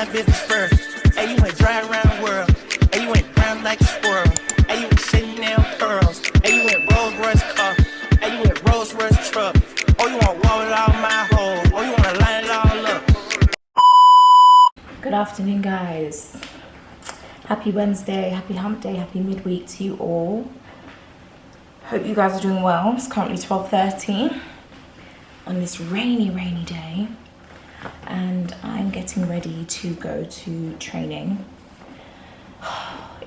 my business first. Hey, you went dry around the world. Hey, you went brown like a squirrel. Hey, you went Chanel pearls. Hey, you went Rolls Royce car. Hey, you went Rolls Royce truck. Oh, you want wall it all my holes. Oh, you want to line it all up. Good afternoon, guys. Happy Wednesday, happy hump day, happy midweek to you all. Hope you guys are doing well. It's currently 12:30 on this rainy day, and I'm getting ready to go to training.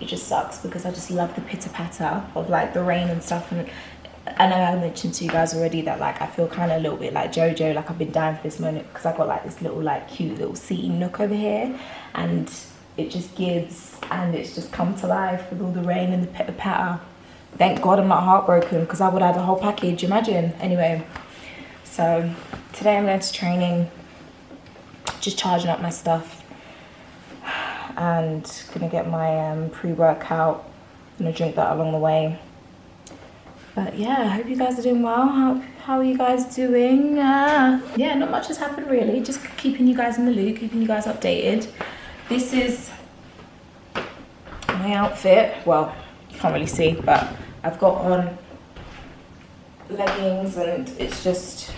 It just sucks because I just love the pitter patter of like the rain and stuff. And I know I mentioned to you guys already that like I feel kind of a little bit like JoJo, like I've been dying for this moment because I got like this little like cute little seating nook over here, and it just gives, and it's just come to life with all the rain and the pitter patter. Thank God I'm not heartbroken because I would have the whole package, imagine. Anyway, so today I'm going to training, just charging up my stuff, and gonna get my pre-workout. Gonna drink that along the way. But yeah, I hope you guys are doing well. How are you guys doing? Yeah, not much has happened really. Just keeping you guys in the loop, keeping you guys updated. This is my outfit. Well, you can't really see, but I've got on leggings, and it's just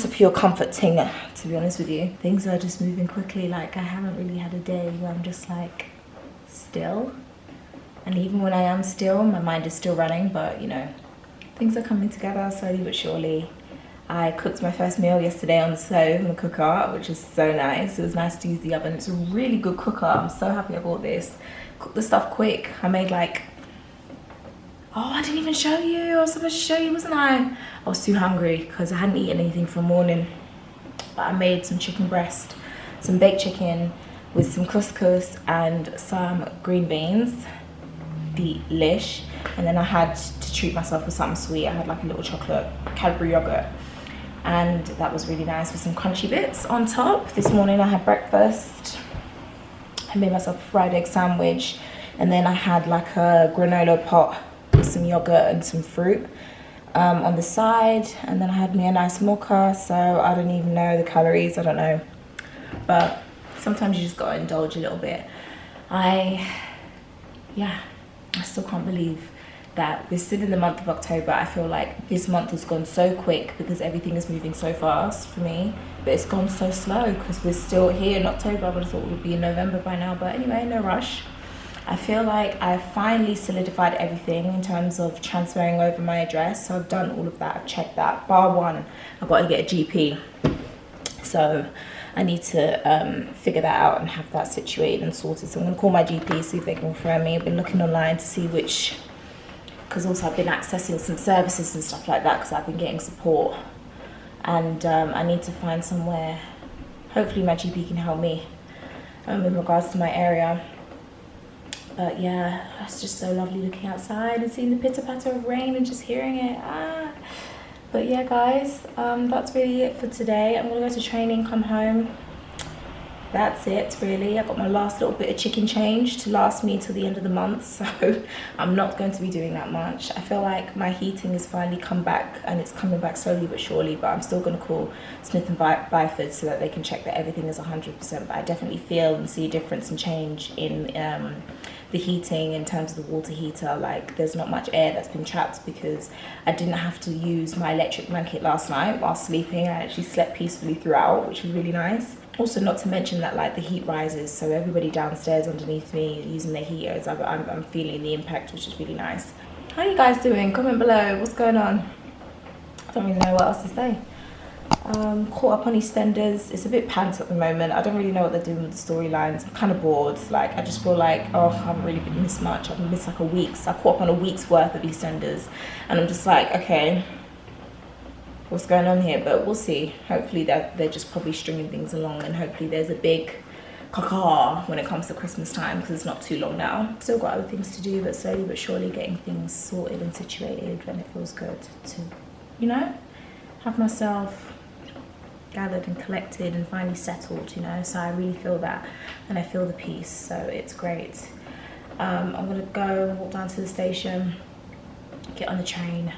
a pure comfort thing, to be honest with you. Things are just moving quickly. Like I haven't really had a day where I'm just like still. And even when I am still, my mind is still running, but you know, things are coming together slowly but surely. I cooked my first meal yesterday on the stove in the cooker, which is so nice. It was nice to use the oven. It's a really good cooker. I'm so happy I bought this. Cooked the stuff quick. I made like, oh, I didn't even show you. I was supposed to show you, wasn't I? I was too hungry because I hadn't eaten anything for the morning. But I made some chicken breast, some baked chicken with some couscous and some green beans. Delish. And then I had to treat myself with something sweet. I had like a little chocolate Cadbury yogurt, and that was really nice with some crunchy bits on top. This morning I had breakfast. I made myself a fried egg sandwich, and then I had like a granola pot with some yogurt and some fruit on the side, and then I had me a nice mocha. So I don't even know the calories, I don't know, but sometimes you just gotta indulge a little bit. I still can't believe that we're still in the month of October. I feel like this month has gone so quick because everything is moving so fast for me, but it's gone so slow because we're still here in October. I would have thought we would be in November by now, but anyway, no rush. I feel like I've finally solidified everything in terms of transferring over my address. So I've done all of that, I've checked that. Bar one, I've got to get a GP. So I need to figure that out and have that situated and sorted. So I'm going to call my GP, see if they can refer me. I've been looking online to see which, because also I've been accessing some services and stuff like that because I've been getting support. And I need to find somewhere, hopefully my GP can help me in regards to my area. But yeah, it's just so lovely looking outside and seeing the pitter patter of rain and just hearing it. But yeah, guys, that's really it for today. I'm gonna go to training, come home. That's it, really. I got my last little bit of chicken change to last me till the end of the month, so I'm not going to be doing that much. I feel like my heating has finally come back, and it's coming back slowly but surely, but I'm still gonna call Smith & Byford so that they can check that everything is 100%, but I definitely feel and see a difference and change in the heating in terms of the water heater. Like there's not much air that's been trapped because I didn't have to use my electric blanket last night while sleeping. I actually slept peacefully throughout, which was really nice. Also, not to mention that like the heat rises, so everybody downstairs underneath me using their heaters, I'm feeling the impact, which is really nice. How are you guys doing? Comment below. What's going on? I don't really know what else to say. Caught up on EastEnders. It's a bit pants at the moment. I don't really know what they're doing with the storylines. I'm kind of bored. Like I just feel like, oh, I haven't really missed much. I've missed like a week's. I caught up on a week's worth of EastEnders, and I'm just like, okay, what's going on here? But we'll see. Hopefully that they're just probably stringing things along, and hopefully there's a big caca when it comes to Christmas time, because it's not too long now. Still got other things to do, but slowly but surely getting things sorted and situated, and it feels good to, you know, have myself gathered and collected and finally settled, you know. So I really feel that, and I feel the peace, so it's great. I'm gonna go walk down to the station, get on the train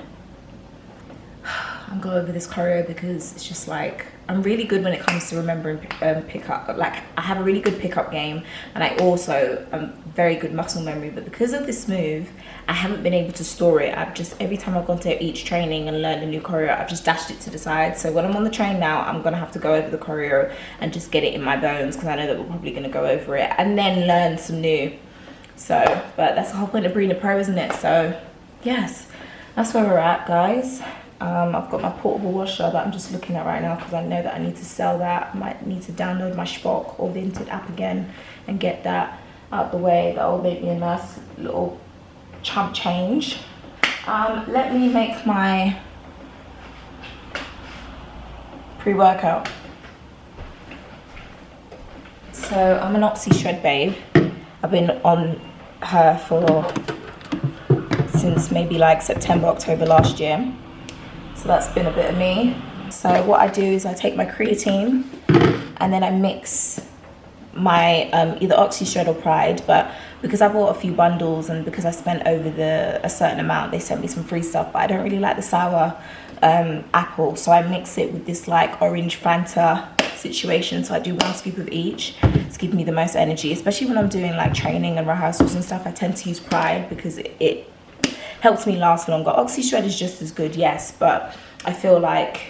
and go over this choreo because it's just like I'm really good when it comes to remembering pickup. Like, I have a really good pickup game, and I also am very good muscle memory. But because of this move, I haven't been able to store it. I've just, every time I've gone to each training and learned a new choreo, I've just dashed it to the side. So when I'm on the train now, I'm gonna have to go over the choreo and just get it in my bones, because I know that we're probably gonna go over it and then learn some new. So, but that's the whole point of being a pro, isn't it? So yes, that's where we're at, guys. I've got my portable washer that I'm just looking at right now, because I know that I need to sell that. I might need to download my Spock or Vinted app again and get that out the way. That will make me a nice little chump change. Let me make my pre-workout. So I'm an Oxy Shred babe. I've been on her since maybe like September, October last year. So that's been a bit of me. So what I do is I take my creatine and then I mix my either Oxy Shred or Pride, but because I bought a few bundles and because I spent over a certain amount, they sent me some free stuff, but I don't really like the sour apple, so I mix it with this like orange Fanta situation. So I do 1 scoop of each. It's giving me the most energy, especially when I'm doing like training and rehearsals and stuff. I tend to use Pride because it helps me last longer. Oxy Shred is just as good, yes, but I feel like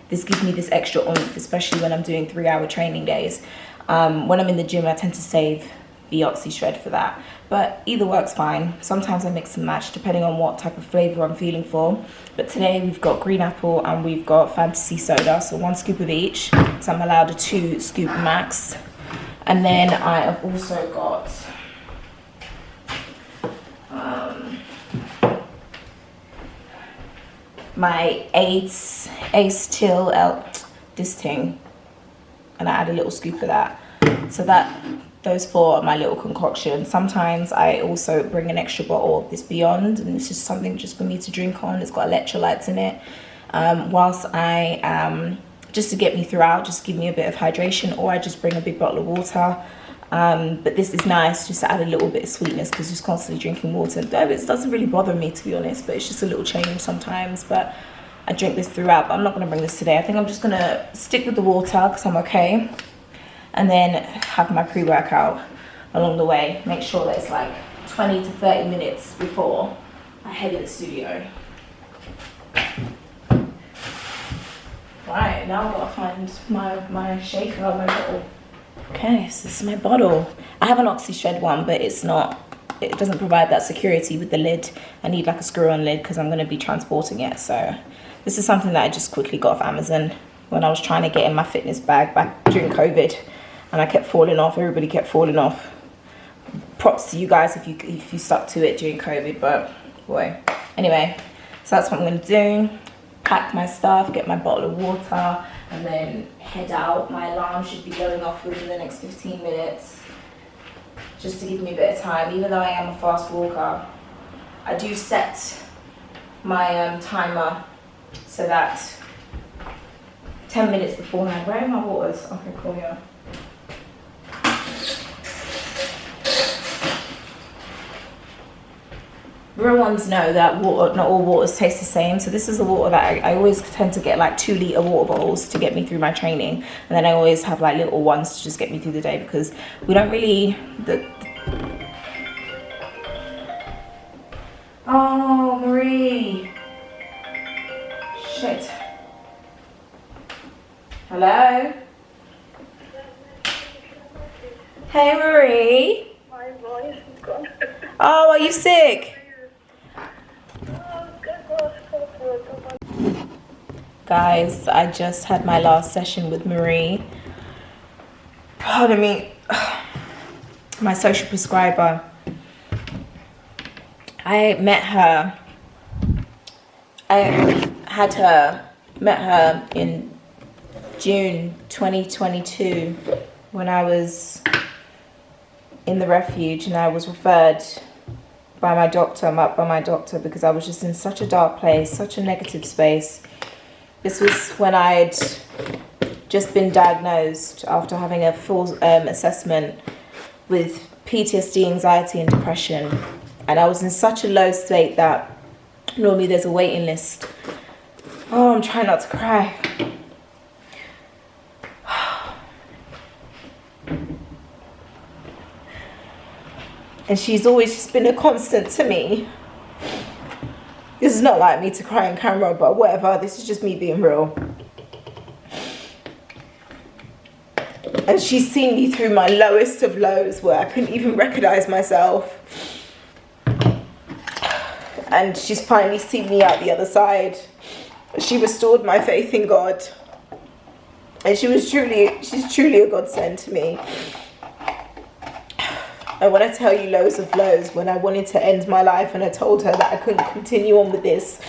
this gives me this extra oomph, especially when I'm doing 3-hour training days. When I'm in the gym, I tend to save the Oxy Shred for that, but either works fine. Sometimes I mix and match depending on what type of flavor I'm feeling for. But today we've got green apple and we've got fantasy soda, so 1 scoop of each, so I'm allowed a 2 scoop max. And then I have also got my Ace Till this thing, and I add a little scoop of that. So those 4 are my little concoction. Sometimes I also bring an extra bottle of this Beyond, and it's just something just for me to drink on. It's got electrolytes in it. Whilst I just to get me throughout, just give me a bit of hydration, or I just bring a big bottle of water. But this is nice just to add a little bit of sweetness, because just constantly drinking water, though it doesn't really bother me, to be honest, but it's just a little change sometimes. But I drink this throughout, but I'm not going to bring this today. I think I'm just going to stick with the water because I'm okay, and then have my pre-workout along the way. Make sure that it's like 20 to 30 minutes before I head to the studio. Right, now I've got to find my shaker, my bottle. Okay, so this is my bottle. I have an Oxy Shred one, but it doesn't provide that security with the lid. I need like a screw-on lid because I'm going to be transporting it. So this is something that I just quickly got off Amazon when I was trying to get in my fitness bag back during COVID, and I kept falling off. Everybody kept falling off. Props to you guys if you stuck to it during COVID, but boy. Anyway, so that's what I'm going to do. Pack my stuff, get my bottle of water, and then head out. My alarm should be going off within the next 15 minutes, just to give me a bit of time. Even though I am a fast walker, I do set my timer so that 10 minutes beforehand. Where are my waters? Okay, cool, yeah. Real ones know that water, not all waters taste the same. So this is the water that I always tend to get like 2-litre water bottles to get me through my training. And then I always have like little ones to just get me through the day, because we don't really... Oh, Marie. Shit. Hello? Hey, Marie. My voice is gone. Oh, are you sick? Guys, I just had my last session with Marie. Pardon me. My social prescriber. I met her in June 2022 when I was in the refuge, and I was referred by my doctor because I was just in such a dark place, such a negative space. This was when I'd just been diagnosed after having a full assessment with PTSD, anxiety and depression, and I was in such a low state that normally there's a waiting list. Oh, I'm trying not to cry. And she's always just been a constant to me. This is not like me to cry on camera, but whatever. This is just me being real. And she's seen me through my lowest of lows where I couldn't even recognize myself. And she's finally seen me out the other side. She restored my faith in God. And she's truly a godsend to me. And when I tell you lows of lows, when I wanted to end my life and I told her that I couldn't continue on with this,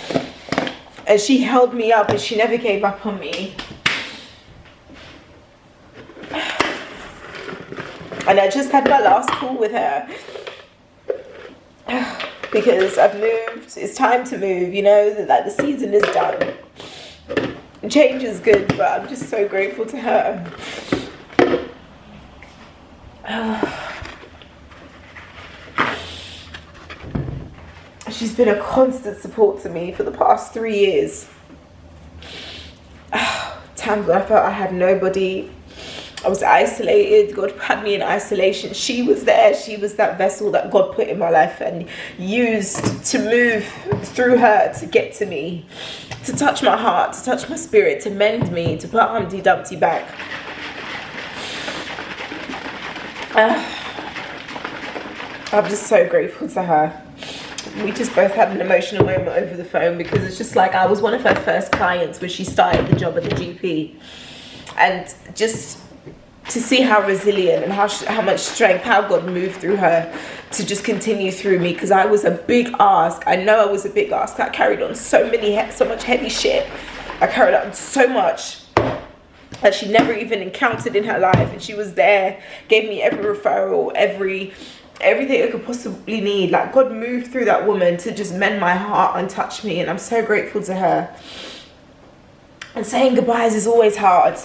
and she held me up and she never gave up on me. And I just had my last call with her because I've moved. It's time to move, you know, that the season is done. Change is good, but I'm just so grateful to her. She's been a constant support to me for the past 3 years. Times when I felt I had nobody. I was isolated. God had me in isolation. She was there. She was that vessel that God put in my life and used to move through her to get to me, to touch my heart, to touch my spirit, to mend me, to put Humpty Dumpty back. I'm just so grateful to her. We just both had an emotional moment over the phone because it's just like I was one of her first clients when she started the job at the GP. And just to see how resilient and how much strength, how God moved through her to just continue through me, because I was a big ask. I know I was a big ask. I carried on so much heavy shit. I carried on so much that she never even encountered in her life, and she was there, gave me every referral, everything I could possibly need. Like, God moved through that woman to just mend my heart and touch me, and I'm so grateful to her. And saying goodbyes is always hard.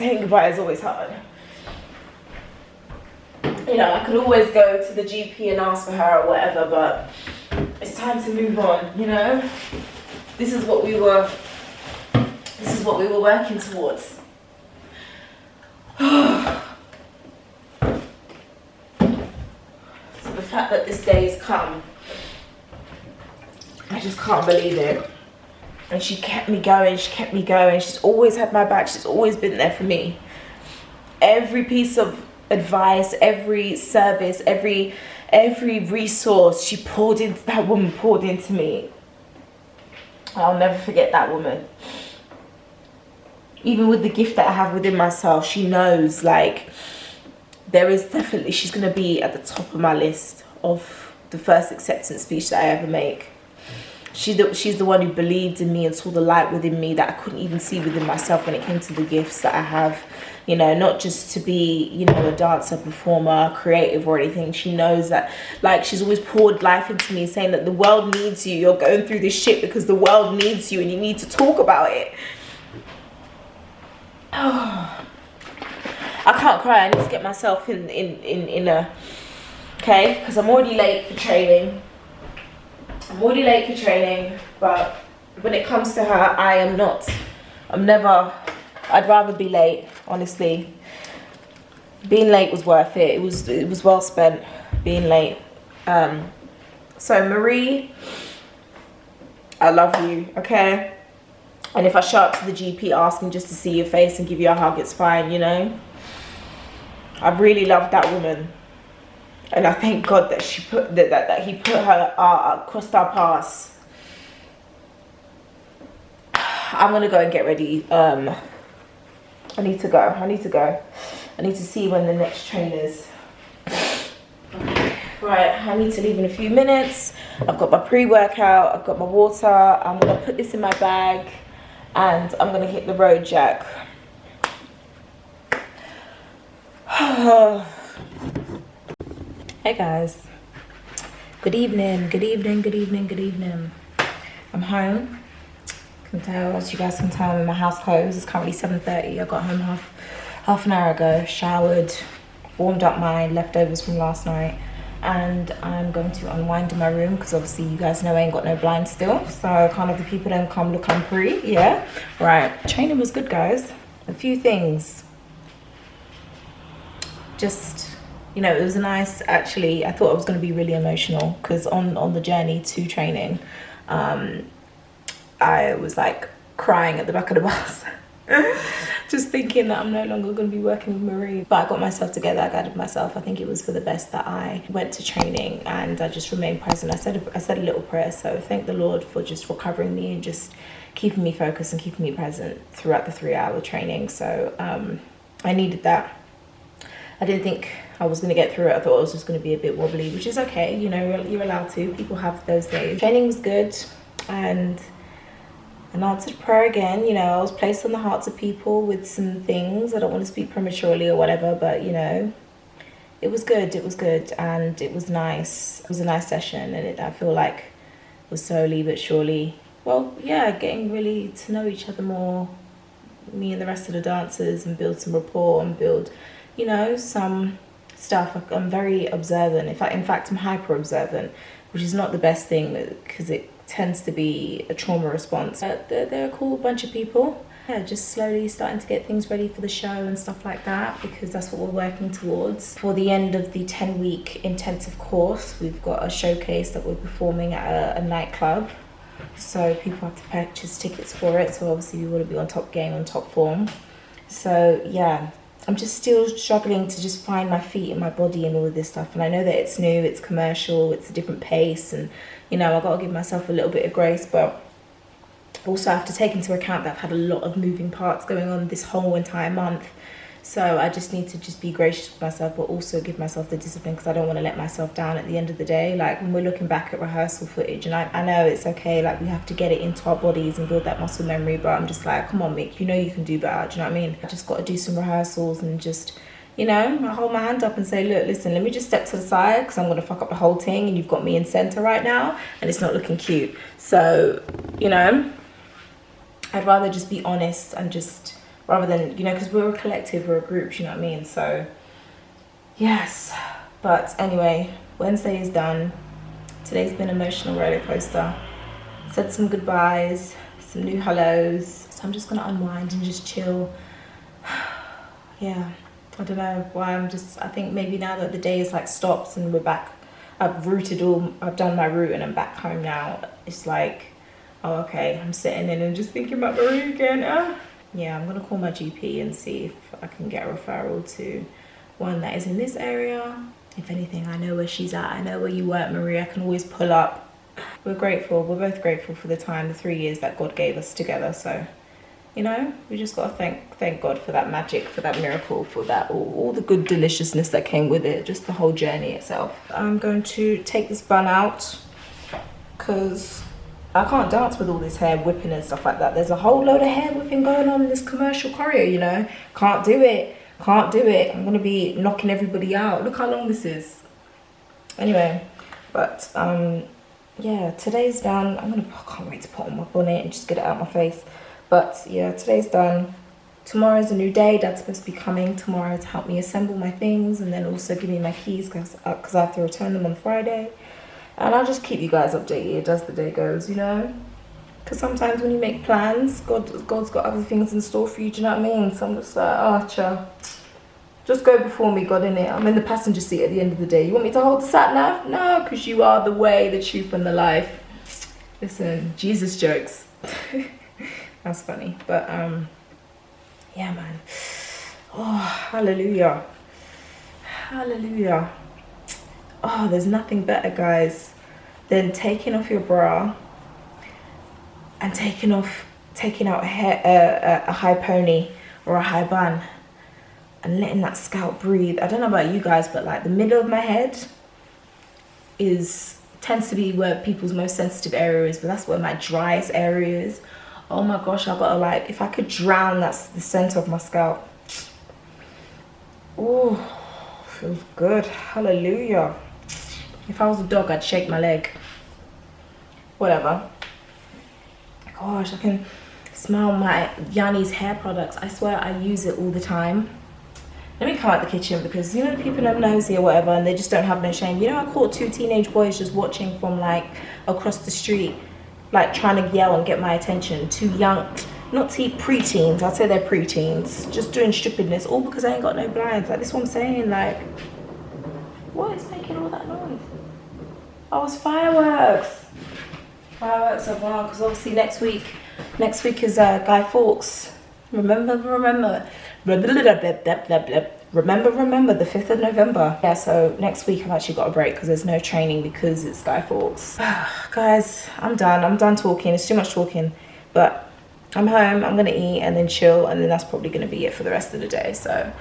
You know, I could always go to the GP and ask for her or whatever, but it's time to move on, you know? This is what we were working towards. So the fact that this day has come, I just can't believe it. And she kept me going, She's always had my back. She's always been there for me. Every piece of advice, every service, every resource she poured into, that woman poured into me. I'll never forget that woman. Even with the gift that I have within myself, she knows, like, she's going to be at the top of my list of the first acceptance speech that I ever make. She's the one who believed in me and saw the light within me that I couldn't even see within myself when it came to the gifts that I have. You know, not just to be, you know, a dancer, performer, creative or anything. She knows that, like, she's always poured life into me, saying that the world needs you. You're going through this shit because the world needs you and you need to talk about it. Oh, I can't cry. I need to get myself in a... Okay, because I'm already late for training. But when it comes to her, I'd rather be late, honestly. Being late was worth it. It was well spent being late. So Marie, I love you, okay? And if I show up to the GP asking just to see your face and give you a hug, it's fine, you know? I really loved that woman. And I thank God that she put that he put her crossed our paths. I'm gonna go and get ready. I need to go. I need to see when the next train is. Right, I need to leave in a few minutes. I've got my pre-workout, I've got my water. I'm gonna put this in my bag and I'm gonna hit the road, Jack. Hey guys, good evening. I'm home. As you guys can tell, I'm in my house clothes. It's currently 7:30. I got home half an hour ago, showered, warmed up my leftovers from last night, and I'm going to unwind in my room because obviously you guys know I ain't got no blinds still, so kind of the people don't come look I'm pretty. Yeah, right. Training was good, guys. A few things. Just you know, it was nice. Actually, I thought I was going to be really emotional because on the journey to training, I was like crying at the back of the bus. Just thinking that I'm no longer going to be working with Marie. But I got myself together, I guided myself. I think it was for the best that I went to training and I just remained present. I said a little prayer, so thank the Lord for just recovering me and just keeping me focused and keeping me present throughout the 3-hour training. So I needed that. I didn't think I was going to get through it. I thought it was just going to be a bit wobbly, which is okay. You know, you're allowed to. People have those days. Training was good, and an answered prayer again. You know, I was placed on the hearts of people with some things. I don't want to speak prematurely or whatever, but you know, it was good. It was good, and it was nice. It was a nice session, and I feel like it was slowly but surely, well, yeah, getting really to know each other more, me and the rest of the dancers, and build some rapport and build, you know, some stuff. I'm very observant. In fact, I'm hyper observant, which is not the best thing because it tends to be a trauma response. They're a cool bunch of people. Yeah, just slowly starting to get things ready for the show and stuff like that, because that's what we're working towards. For the end of the 10-week intensive course, we've got a showcase that we're performing at a nightclub. So people have to purchase tickets for it. So obviously we want to be on top game, on top form. So yeah, I'm just still struggling to just find my feet and my body and all of this stuff. And I know that it's new, it's commercial, it's a different pace, and you know, I've got to give myself a little bit of grace, but also I have to take into account that I've had a lot of moving parts going on this whole entire month. So I just need to just be gracious with myself, but also give myself the discipline, because I don't want to let myself down at the end of the day. Like when we're looking back at rehearsal footage, and I know it's okay, like we have to get it into our bodies and build that muscle memory, but I'm just like, come on Mick, you know you can do better, do you know what I mean? I just got to do some rehearsals and just, you know, I hold my hand up and say, look, listen, let me just step to the side because I'm going to fuck up the whole thing, and you've got me in center right now and it's not looking cute. So, you know, I'd rather just be honest and just, rather than, you know, because we're a collective, we're a group, you know what I mean? So, yes. But anyway, Wednesday is done. Today's been an emotional roller coaster. Said some goodbyes, some new hellos. So I'm just going to unwind and just chill. Yeah, I don't know why I think maybe now that the day is like stopped and we're back, I've done my route and I'm back home now. It's like, oh, okay, I'm sitting in and just thinking about Marie again. Yeah, I'm gonna call my GP and see if I can get a referral to one that is in this area. If anything, I know where she's at. I know where you work, Marie. I can always pull up. We're grateful. We're both grateful for the 3 years that God gave us together. So, you know, we just gotta thank God for that magic, for that miracle, for that all the good deliciousness that came with it, just the whole journey itself. I'm going to take this bun out because I can't dance with all this hair whipping and stuff like that. There's a whole load of hair whipping going on in this commercial choreo, you know. Can't do it. I'm going to be knocking everybody out. Look how long this is. Anyway, but yeah, today's done. I can't wait to put on my bonnet and just get it out of my face. But yeah, today's done. Tomorrow's a new day. Dad's supposed to be coming tomorrow to help me assemble my things and then also give me my keys because I have to return them on Friday. And I'll just keep you guys updated as the day goes, you know? Because sometimes when you make plans, God's got other things in store for you, do you know what I mean? So I'm just like, oh, cha. Just go before me, God, innit? I'm in the passenger seat at the end of the day. You want me to hold the sat nav? No, because you are the way, the truth, and the life. Listen, Jesus jokes. That's funny. But, yeah, man. Oh, hallelujah. Hallelujah. Oh, there's nothing better, guys, than taking off your bra and taking out a high pony or a high bun and letting that scalp breathe. I don't know about you guys, but like the middle of my head tends to be where people's most sensitive area is, but that's where my driest area is. Oh my gosh, I gotta like, if I could drown, that's the center of my scalp. Oh, feels good. Hallelujah. If I was a dog, I'd shake my leg. Whatever. Gosh, I can smell my Yanni's hair products. I swear I use it all the time. Let me come out the kitchen because, you know, people are nosy or whatever and they just don't have no shame. You know, I caught 2 teenage boys just watching from like across the street, like trying to yell and get my attention. 2 young, not pre-teens, I'd say they're pre-teens, just doing stupidness, all because I ain't got no blinds. Like, this is what I'm saying, like, making all that noise? Oh, it's fireworks. Fireworks are wild because obviously next week is Guy Fawkes. Remember the 5th of November. Yeah, so next week I've actually got a break because there's no training because it's Guy Fawkes. Guys, I'm done talking. It's too much talking, but I'm home. I'm gonna eat and then chill, and then that's probably gonna be it for the rest of the day. So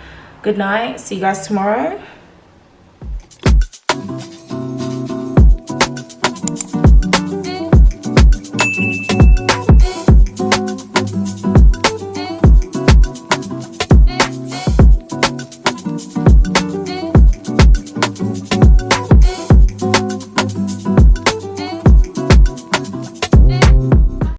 good night, see you guys tomorrow.